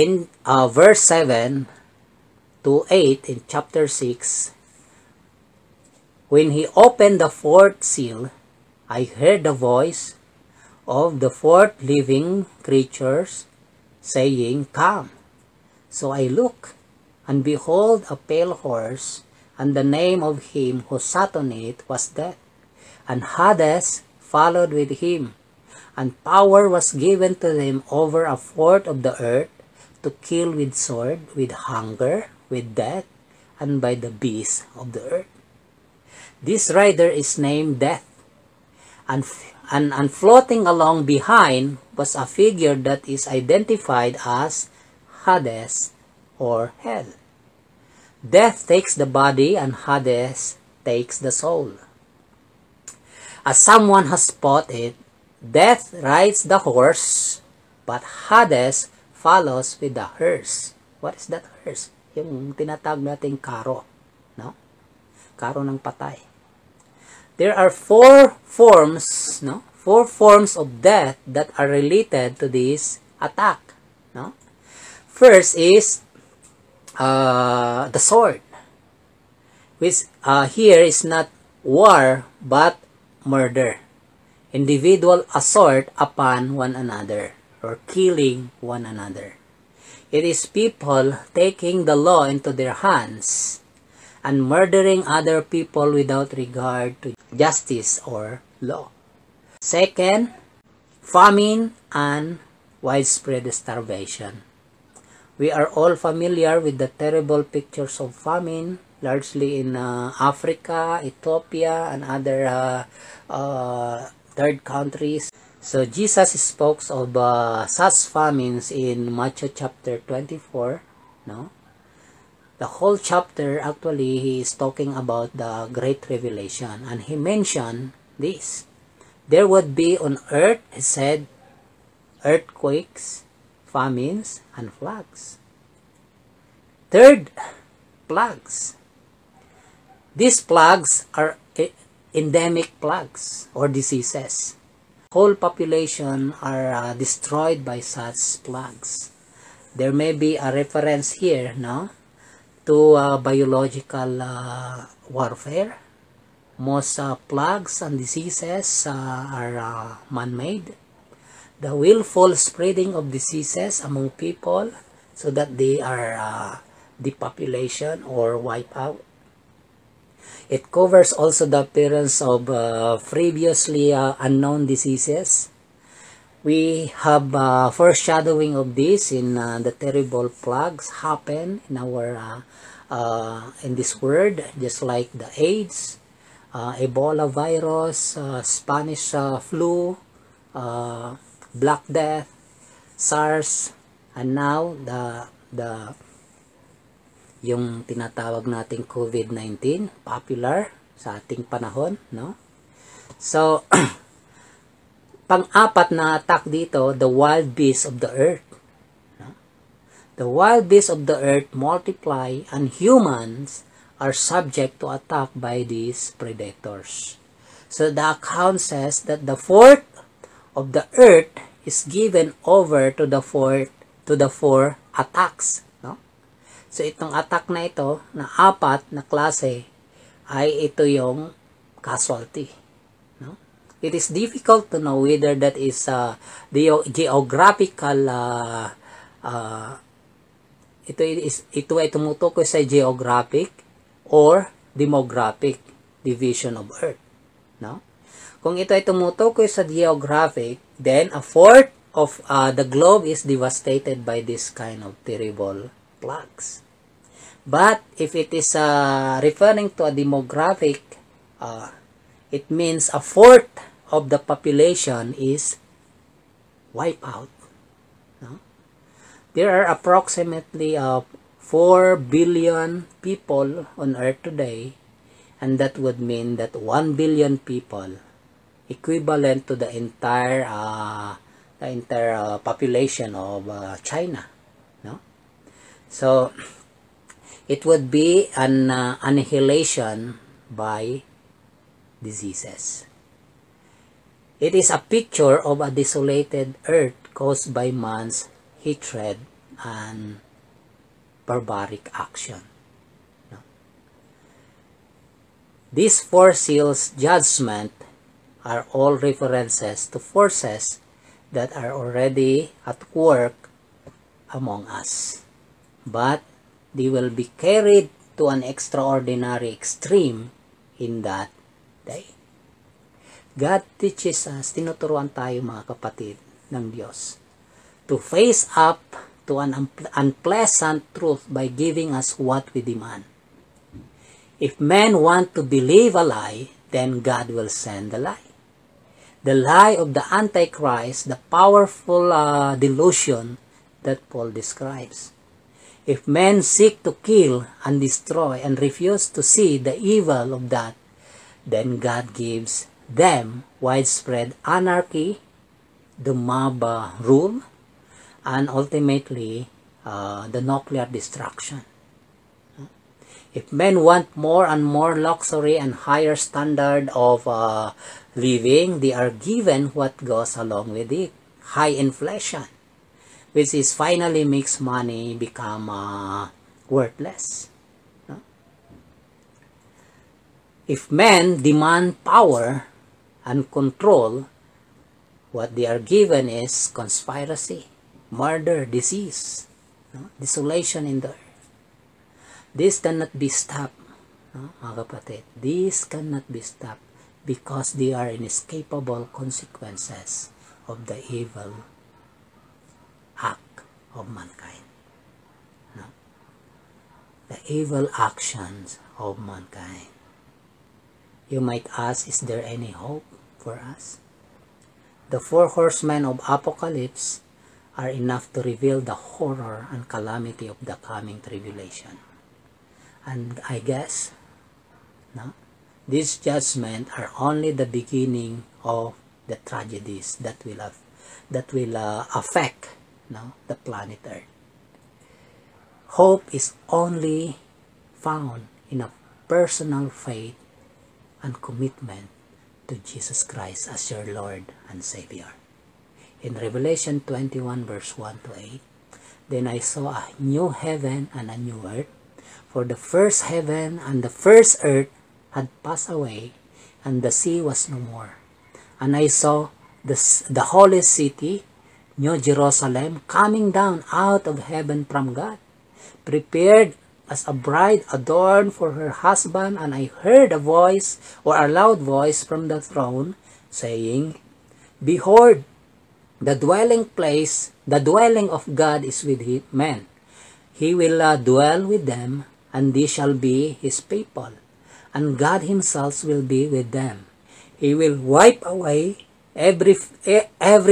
in verse 7 to 8 in chapter 6, when he opened the fourth seal, I heard the voice of the fourth living creatures saying, Come. So I looked, and behold, a pale horse, and the name of him who sat on it was Death, and Hades followed with him, and power was given to them over a fourth of the earth, to kill with sword, with hunger, with death, and by the beasts of the earth. This rider is named Death, and floating along behind was a figure that is identified as Hades or Hell. Death takes the body and Hades takes the soul. As someone has spotted, Death rides the horse, but Hades follows with the hearse. What is that hearse? Yung tinatawag nating karo, no? Karo ng patay. There are four forms of death that are related to this attack, no? First is the sword, which here is not war but murder. Individual assault upon one another or killing one another. It is people taking the law into their hands and murdering other people without regard to justice or law. Second, famine and widespread starvation. We are all familiar with the terrible pictures of famine, largely in Africa, Ethiopia, and other third countries. So Jesus spoke of such famines in Matthew chapter 24, no? The whole chapter, actually, he is talking about the Great Revelation, and he mentioned this. There would be on earth, he said, earthquakes, famines, and plagues. Third, plagues. These plagues are endemic plagues or diseases. Whole population are destroyed by such plagues. There may be a reference here, no, to biological warfare. Most plagues and diseases are man-made. The willful spreading of diseases among people so that they are depopulation or wipe out. It covers also the appearance of previously unknown diseases. We have foreshadowing of this in the terrible plagues happen in our in this world, just like the AIDS, Ebola virus, Spanish flu, Black Death, SARS, and now yung tinatawag nating COVID-19, popular sa ating panahon, no? So, pang-apat na attack dito, the wild beasts of the earth. No? The wild beasts of the earth multiply, and humans are subject to attack by these predators. So, the account says that the fourth of the earth is given over to the four attacks. So, itong attack na ito, na apat na klase, ay ito yung casualty. No? It is difficult to know whether that is the geographical, ito ay tumutukoy sa geographic or demographic division of Earth. No? Kung ito ay tumutukoy sa geographic, then a fourth of the globe is devastated by this kind of terrible plagues. But if it is referring to a demographic, it means a fourth of the population is wiped out. No? There are approximately 4 billion people on Earth today, and that would mean that 1 billion people, equivalent to the entire population of China. No? So, it would be an annihilation by diseases. It is a picture of a desolated earth caused by man's hatred and barbaric action. No? These four seals judgment are all references to forces that are already at work among us. But they will be carried to an extraordinary extreme in that day. God teaches us, tinuturuan tayo mga kapatid ng Diyos, to face up to an unpleasant truth by giving us what we demand. If men want to believe a lie, then God will send the lie. The lie of the Antichrist, the powerful delusion that Paul describes. If men seek to kill and destroy and refuse to see the evil of that, then God gives them widespread anarchy, the mob rule, and ultimately the nuclear destruction. If men want more and more luxury and higher standard of living, they are given what goes along with it. High inflation, which is finally makes money become worthless. If men demand power and control, what they are given is conspiracy, murder, disease, desolation in the earth. This cannot be stopped, mga kapatid. This cannot be stopped because they are inescapable consequences of the evil act of mankind. The evil actions of mankind. You might ask, is there any hope for us? The four horsemen of Apocalypse are enough to reveal the horror and calamity of the coming tribulation. And I guess, these judgments are only the beginning of the tragedies that will affect the planet Earth. Hope is only found in a personal faith and commitment to Jesus Christ as your Lord and Savior. In Revelation 21 verse 1 to 8, then I saw a new heaven and a new earth, for the first heaven and the first earth had passed away, and the sea was no more. And I saw the holy city, New Jerusalem, coming down out of heaven from God, prepared as a bride adorned for her husband. And I heard a voice, or a loud voice from the throne, saying, Behold, the dwelling place, the dwelling of God is with men. He will dwell with them, and they shall be his people, and God himself will be with them. He will wipe away every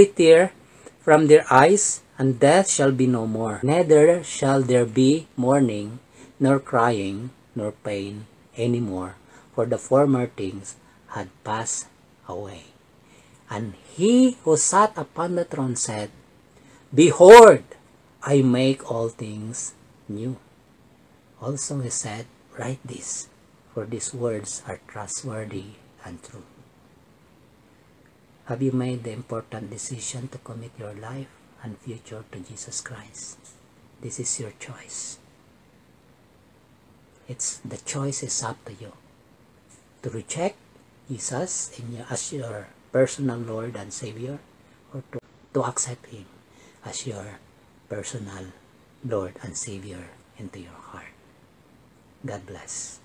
tear from their eyes, and death shall be no more. Neither shall there be mourning, nor crying, nor pain any more, for the former things had passed away. And he who sat upon the throne said, Behold, I make all things new. Also he said, Write this, for these words are trustworthy and true. Have you made the important decision to commit your life and future to Jesus Christ? This is your choice. The choice is up to you. To reject Jesus as your personal Lord and Savior, or to accept Him as your personal Lord and Savior into your heart. God bless.